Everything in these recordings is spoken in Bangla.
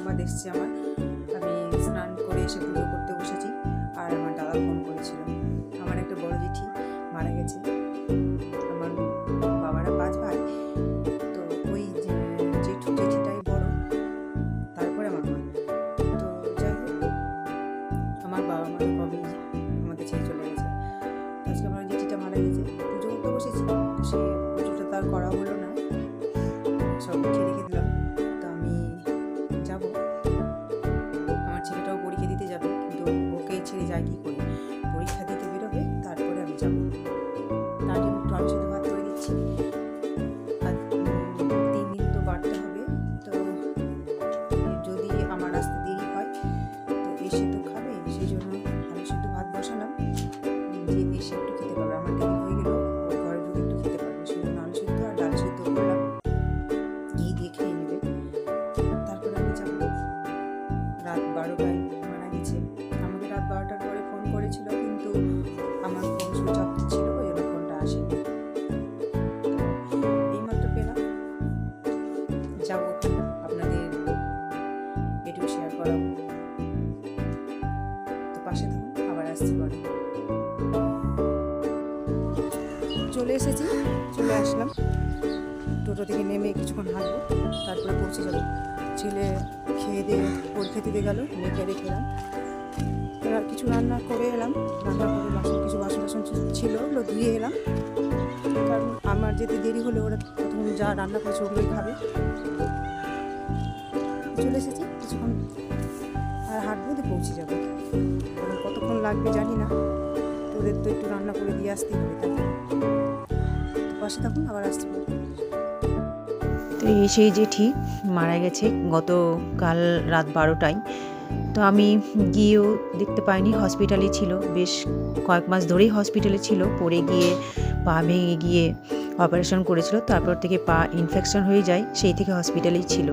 সংবাদ এসছে আমার। আমি স্নান করে এসে পুজো করতে বসেছি, আর আমার দাদা ফোন করেছিল। আমার একটা বড় জেঠি মারা গেছে। আমার বাবারা 5 ভাই, তো ওই জেঠিটাই বড়, তারপরে আমার মা। তো যাই হোক, আমার বাবা মা তো কবেই আমাদের ছেড়ে চলে গেছে। আজকে আমার জেঠিটা মারা গেছে, পুজো করতে বসেছি, তো সে পুজোটা তার করা হলো না, সব লিখে রেখে দিলাম। তো আমি যাব, আমার ছেলেটাও পরীক্ষা দিতে যাবে, কিন্তু ওকে ছেড়ে যায় কি করে? পরীক্ষা দিতে বেরোবে, তারপরে আমি যাব। তার জন্য একটু আলু সেদ্ধ ভাত করে দিচ্ছি। আর 3 দিন তো বাড়তে হবে, তো যদি আমার আসতে দেরি হয় তো এসে তো খাবে, সেই জন্য আলু সেদ্ধ ভাত বসালাম, যে এসে একটু খেতে পারবে। আমার দেরি হয়ে গেল, ও ঘরে ঢুকে একটু খেতে পারবে, সেই জন্য আলু সেদ্ধ আর ডাল সেদ্ধ করলাম, ঘি দিয়ে খেয়ে নেবে। তারপরে আমি যাব। রাত 12টায় মারা গেছে। আমাকে রাত 12টার পরে ফোন করেছিল, কিন্তু আমার ফোন সুইচ অফ ছিল, ওই জন্য ফোনটা আসেনি। এইমাত্র পেলাম, যাবো, আপনাদের ভিডিও শেয়ার করাবো। তো পাশে থাকুন, আবার আসছি পরে। চলে এসেছি, চলে আসলাম। টোটো থেকে নেমে কিছুক্ষণ হাঁটবো, তারপরে পৌঁছে যাবো। ছেলে খেয়ে দিয়ে পরীক্ষা দিতে গেল, মেয়েকে রেখে এলাম। আর কিছু রান্না করে এলাম, রান্না করে কিছু বাসন ছিল, ওগুলো ধুয়ে এলাম, কারণ আমার যেতে দেরি হলে ওরা প্রথম যা রান্না করেছে ওগুলোই খাবে। চলে এসেছি, কিছুক্ষণ আর হাঁটবো, দিয়ে পৌঁছে যাবো। কতক্ষণ লাগবে জানি না, তোদের তো একটু রান্না করে দিয়ে আসতেই হবে, তাই পাশে থাকুন, আবার আসতে পারবো। তো সেই জেঠি মারা গেছে গতকাল রাত 12টায়। তো আমি গিয়েও দেখতে পাইনি, হসপিটালে ছিল, বেশ কয়েক মাস ধরেই হসপিটালে ছিল। পড়ে গিয়ে পা ভেঙে গিয়ে অপারেশন করেছিল, তারপর থেকে পা ইনফেকশন হয়ে যায়, সেই থেকে হসপিটালেই ছিল।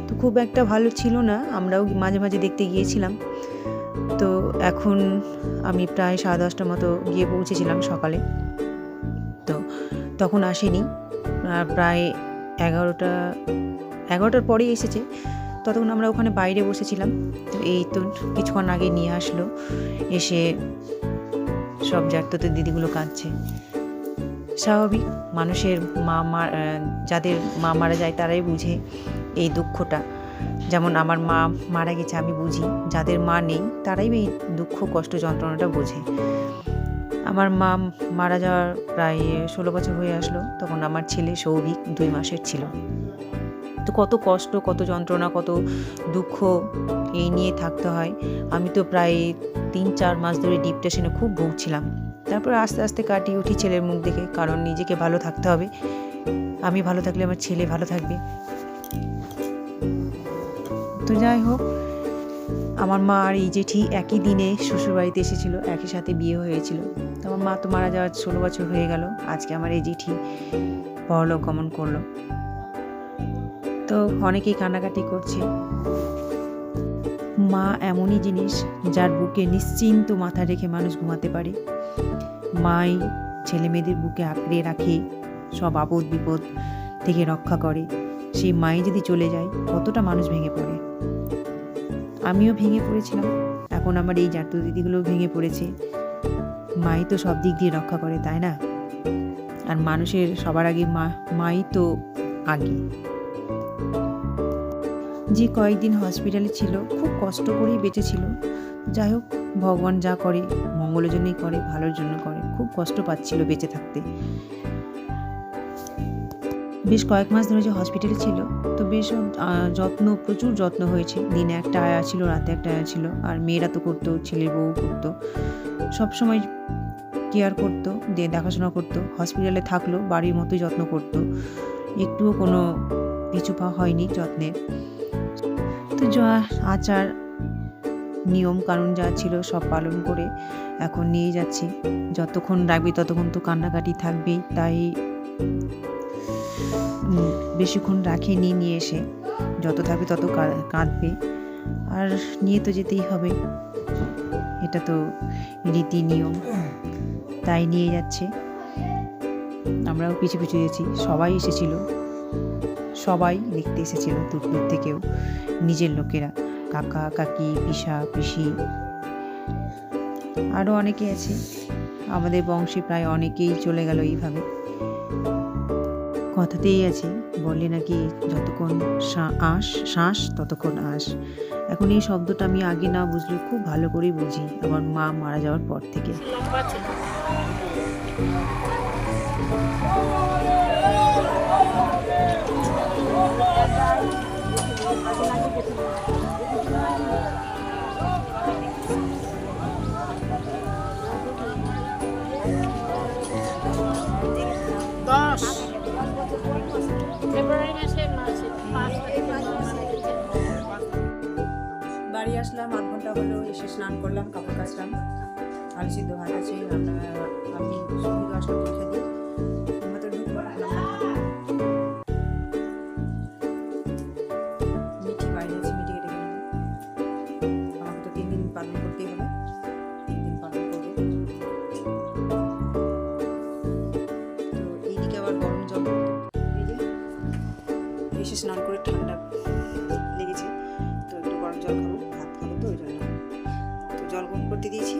তো খুব একটা ভালো ছিল না, আমরাও মাঝে মাঝে দেখতে গিয়েছিলাম। তো এখন আমি প্রায় 10:30টার মতো গিয়ে পৌঁছেছিলাম সকালে। তো তখন আসেনি, প্রায় 11টার পরেই এসেছে। ততক্ষণ আমরা ওখানে বাইরে বসেছিলাম। তো এই তো কিছুক্ষণ আগে নিয়ে আসলো, এসে সব জ্যাঠতো দিদিগুলো কাঁদছে। স্বাভাবিক, মানুষের যাদের মা মারা যায় তারাই বুঝে এই দুঃখটা। যেমন আমার মা মারা গেছে, আমি বুঝি, যাদের মা নেই তারাই এই দুঃখ কষ্ট যন্ত্রণাটা বোঝে। আমার মা মারা যাওয়ার প্রায় 16 বছর হয়ে আসলো, তখন আমার ছেলে সৌভিক 2 মাসের ছিল। তো কত কষ্ট, কত যন্ত্রণা, কত দুঃখ এই নিয়ে থাকতে হয়। আমি তো প্রায় 3-4 মাস ধরে ডিপ্রেশনে খুব ভুগছিলাম। তারপর আস্তে আস্তে কাটিয়ে উঠি ছেলের মুখ দেখে, কারণ নিজেকে ভালো থাকতে হবে। আমি ভালো থাকলে আমার ছেলে ভালো থাকবে। তো যাই হোক, আমার মা আর এই জেঠি একই দিনে শ্বশুরবাড়িতে এসেছিল, একই সাথে বিয়ে হয়েছিল। তো আমার মা তো মারা যাওয়ার 16 বছর হয়ে গেল, আজকে আমার এই জেঠি পরলোক গমন করলো। তো অনেকেই কান্নাকাটি করছে। মা এমনই জিনিস, যার বুকে নিশ্চিন্ত মাথা রেখে মানুষ ঘুমাতে পারে। মাই ছেলে মেয়েদের বুকে আঁকড়ে রাখে, সব আপদ বিপদ থেকে রক্ষা করে। সেই মাই যদি চলে যায়, কতটা মানুষ ভেঙে পড়ে। আমিও ভেঙে পড়েছিলাম, এখন আমার এই জ্যাঠতো দিদিগুলোও ভেঙে পড়েছে। মাই তো সব দিক দিয়ে রক্ষা করে, তাই না? আর মানুষের সবার আগে মাই তো আগে। যে কয়েকদিন হসপিটালে ছিল, খুব কষ্ট করেই বেঁচেছিল। যাই হোক, ভগবান যা করে মঙ্গলের জন্যই করে, ভালোর জন্য করে। খুব কষ্ট পাচ্ছিল বেঁচে থাকতে। বেশ কয়েক মাস ধরে যে হসপিটালে ছিল, তো বেশ প্রচুর যত্ন হয়েছে। দিনে একটা আয়া ছিল, রাতে একটা আয়া ছিল, আর মেয়েরা তো করতো, ছেলের বউ করতো, সবসময় কেয়ার করতো, দিয়ে দেখাশোনা করতো। হসপিটালে থাকলো, বাড়ির মতোই যত্ন করতো, একটুও কোনো পিছু পা হয়নি যত্নে। তো যা আচার নিয়ম কানুন যা ছিল সব পালন করে এখন নিয়ে যাচ্ছি। যতক্ষণ রাখবি ততক্ষণ তো কান্নাকাটি থাকবেই, তাই বেশিক্ষণ রাখিনি, নিয়ে এসে যত থাকবে তত কাঁদবে, আর নিয়ে তো যেতেই হবে, এটা তো রীতি নিয়ম, তাই নিয়ে যাচ্ছে। আমরাও পিছু পিছু গেছি, সবাই এসেছিল, সবাই দেখতে এসেছিল দূর দূর থেকেও, নিজের লোকেরা, কাকা কাকি পিসা পিসি আরও অনেকে আছে। আমাদের বংশে প্রায় অনেকেই চলে গেল এইভাবে। কথাতেই আছে, বলে নাকি যতক্ষণ শ্বাস ততক্ষণ আস। এখন এই শব্দটা আমি আগে না বুঝলেও খুব ভালো করেই বুঝি আমার মা মারা যাওয়ার পর থেকে। ফেব্রুয়ারি মাসে মাসে 5 তারিখে মারা গেছে। বাড়ি আসলাম, 8 ঘন্টা হলো, এসে স্নান করলাম, কাপড় কাচলাম, আলু সিদ্ধ ভাত আছে, আমি সঙ্গীত আসলাম পরীক্ষা দিয়ে তো ঢুকবো। মিঠি বাইরে আছে, মিঠি কেটে গেল। আমাকে তো 3 দিন পালন করতেই হবে, 3 দিন পালন করবো। তো এইদিকে আবার গরম জল, এই যে এসে স্নান করে ঠান্ডা লেগেছে, তো একটু গরম জল খাবো, ভাত খাবো, তো ওই জন্য তো জল গরম করতে দিয়েছি।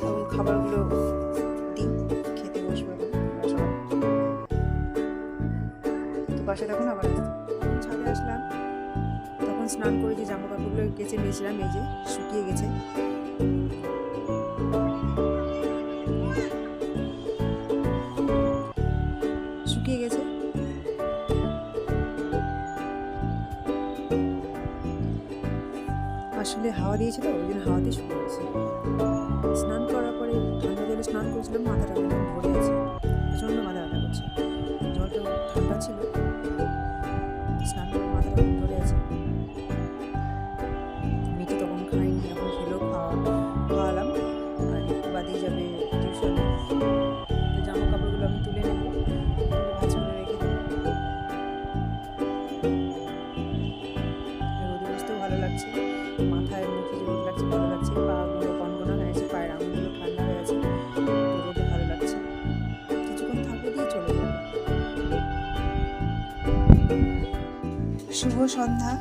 এখন খাবারগুলো দিই, খেতে বসবো এখন আমরা সবাই। তো পাশে তখন আবার যখন ছাদে আসলাম, তখন স্নান করে যে জামা কাপড়গুলো কেচে নিয়েছিলাম, এই যে শুকিয়ে গেছে। শুকিয়ে গেছে। আসলে হাওয়া দিয়েছে তো, ওই জন্য হাওয়াতে শুকিয়ে গেছে। স্নান করার পরে ঠান্ডা জলে স্নান করেছিলাম, মাথাটা একদম ধরে আছে, প্রচণ্ড মাথা ব্যথা করছে। জলটা ঠান্ডা ছিল, স্নান করে মাথাটা একদম ধরে আছে। মিঠি তখন খাইনি, এখন খেলেও খাওয়ালাম। আর একটু বাদেই যাবে টিউশন। তো জামা কাপড়গুলো আমি তুলে নেবো, তুলে ভাঁজ করে রেখে দেবো। রোদে বসতেও ভালো লাগছে, মাথায় মুখে যে রোদ লাগছে ভালো লাগছে, পাগুলো কনকনা হয়ে আছে, পায়ের আঙুলগুলো ঠান্ডা হয়ে আছে, রোদে ভালো লাগছে। কিছুক্ষণ থাকবো, দিয়ে চলে যাবো। শুভ সন্ধ্যা।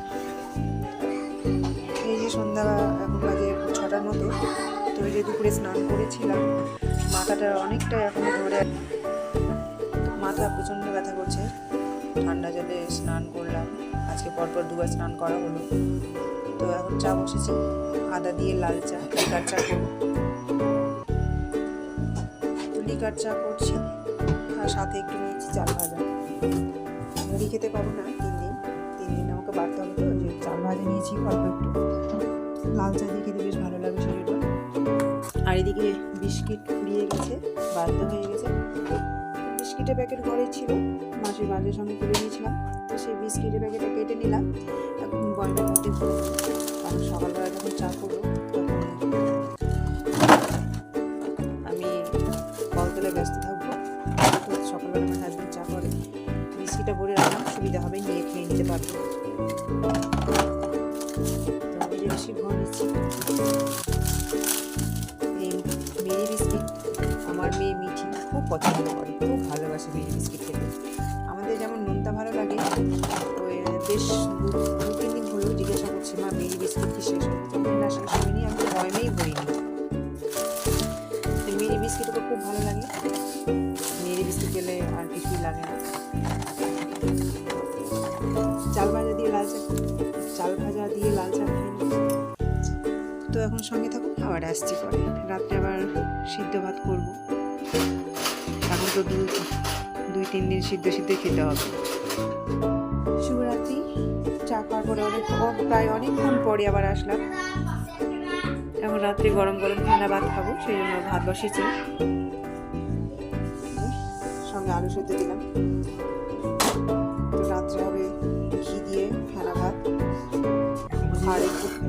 এই যে সন্ধ্যা এখন বাজে 6টার মতো। তো এই যে দুপুরে স্নান করেছিলাম, মাথাটা অনেকটা এখনো ধরে, মাথা প্রচণ্ড ব্যথা করছে। ঠান্ডা জলে স্নান করলাম, আজকে পরপর 2বার স্নান করা হলো। তো এখন চা বসেছি, আদা দিয়ে লাল চা, লিকার চা করবো। তো লিকার চা করছি, আর সাথে একটু নিয়েছি চাল ভাজা। মুড়ি খেতে পাবো না 3 দিন আমাকে বাড়তে হবে, তো ওই যে চাল ভাজা নিয়েছি অল্প একটু। লাল চা দিয়ে খেতে বেশ ভালো লাগে শরীরটা। আর এদিকে বিস্কিট ফুরিয়ে গেছে, বাধ্য হয়ে গেছে। বিস্কিটের প্যাকেট ঘরে ছিল, মাঝের সঙ্গে তুলে নিয়েছিলাম, তো সেই বিস্কিটের প্যাকেটটা কেটে নিলাম, এখন বয়মের মধ্যে ভরে। কারণ সকালবেলা যখন চা করবো তখন আমি কলতলে ব্যস্ত থাকবো, তো সকালবেলা আমার হাজবেন্ড চা করে, বিস্কিটটা ভরে রাখলাম, সুবিধা হবে, নিয়ে খেয়ে নিতে পারবো। তো আমি যে বেশি ভরে নিচ্ছি এই মেরি বিস্কিট। আমার মেয়ে মিঠি খুব পছন্দ করে, খুব ভালোবাসে মেরি বিস্কিট খেতে। আমাদের যেমন নোনতা ভালো লাগে, ওই বেশ 2-3 দিন হলেও জিজ্ঞাসা করছি, মা মেরি বিস্কিট কি শেষ হয়েছে? না, শেষ হয়নি, আমি তো ভয়মেই ভরিনি। মেরি বিস্কিট ওকে খুব ভালো লাগে, মেরি বিস্কিট গেলে আর কিছুই লাগে না। চাল ভাজা দিয়ে লাল চা খেয়ে নিই। তো এখন সঙ্গে থাকুন, আবার আসছি পরে। রাত্রে আবার সিদ্ধ ভাত করব। এখন তো 2-3 দিন সিদ্ধ খেতে হবে। শুভরাত্রি। চা খাওয়ার পরে প্রায় অনেকক্ষণ পরে আবার আসলাম। এখন রাত্রে গরম গরম ঠান্ডা ভাত খাবো, সেই জন্য ভাত বসেছি, সঙ্গে আলু সেদ্ধ দিলাম। তো রাত্রে হবে ঘি দিয়ে ফেনা ভাত, আর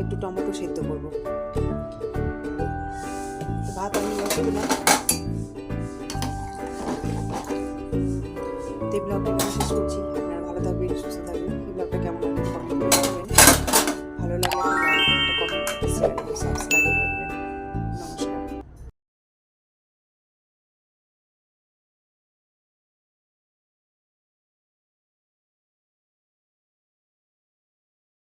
একটু টমেটো সেদ্ধ করবো। ভাত আমি বসে দিলাম। তো এই ব্লগটা আমি শেষ করছি। আপনারা ভালো থাকবেন, সুস্থ থাকবেন। এই ব্লগটা কেমন লাগবে কমেন্ট করে জানাবেন। ভালো লাগলে একটা কমেন্ট, শেয়ার, সাবস্ক্রাইব।